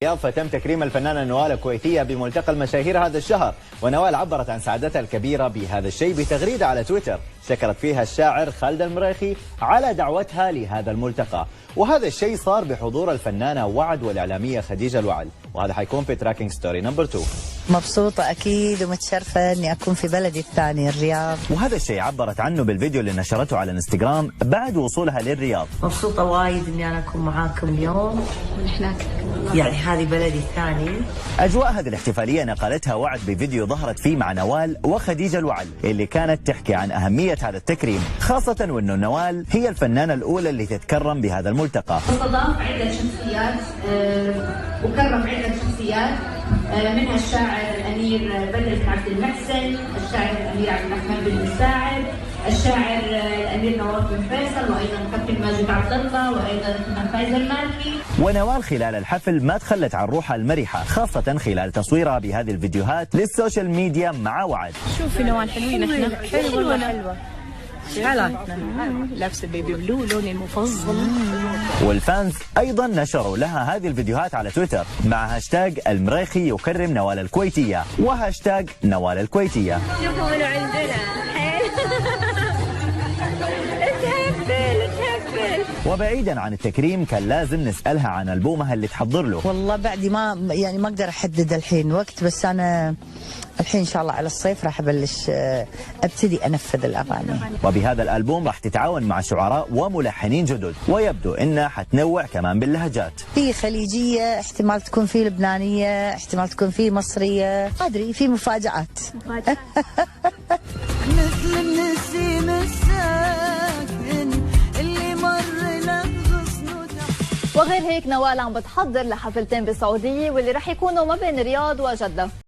فتم تكريم الفنانة نوال الكويتية بملتقى المشاهير هذا الشهر، ونوال عبرت عن سعادتها الكبيرة بهذا الشيء بتغريدة على تويتر شكرت فيها الشاعر خالد المريخي على دعوتها لهذا الملتقى، وهذا الشيء صار بحضور الفنانة وعد والإعلامية خديجة الوعد، وهذا حيكون في تراكينج ستوري نمبر 2. مبسوطة أكيد ومتشرفة إني أكون في بلدي الثاني الرياض. وهذا الشيء عبرت عنه بالفيديو اللي نشرته على الانستغرام بعد وصولها للرياض. مبسوطة وايد إني أنا أكون معاكم اليوم ونحن يعني هذه بلدي الثاني. أجواء هذه الاحتفالية نقلتها وعد بفيديو ظهرت فيه مع نوال وخديجة الوعد اللي كانت تحكي عن أهمية هذا التكريم، خاصة وأنه نوال هي الفنانة الأولى اللي تتكرم بهذا الملتقى. استضاف عدة شخصيات وكرم عدة شخصيات منها الشاعر الأمير بدر بن عبد المحسن، الشاعر الأمير عبد الرحمن بن مساعد، الشاعر الأمير نواف بن فيصل، وأيضا كابتن ماجد عبد الله، وأيضا فايز المالكي. ونوال خلال الحفل ما تخلت عن روحها المرحة، خاصة خلال تصويرها بهذه الفيديوهات للسوشيال ميديا مع وعد. شوفي نوال حلوين احنا، حلوة حالاتنا، لابسه بيبي بلو لوني المفضل. والفانز ايضا نشروا لها هذه الفيديوهات على تويتر مع هاشتاج المريخي يكرم نوال الكويتية وهاشتاج نوال الكويتية. شوفوا من عندنا وبعيدا عن التكريم كان لازم نسألها عن ألبومها اللي تحضر له. والله بعدي ما اقدر احدد الحين وقت، بس انا الحين ان شاء الله على الصيف راح ابلش ابتدي انفذ الاغاني. وبهذا الألبوم راح تتعاون مع شعراء وملحنين جدد، ويبدو انها حتنوع كمان باللهجات. في خليجية، احتمال تكون في لبنانية، احتمال تكون في مصرية، ما ادري، في مفاجآت. مثل النسيم الساكن اللي مر وغير هيك نوال عم بتحضر لحفلتين بالسعودية واللي رح يكونوا ما بين الرياض وجدة.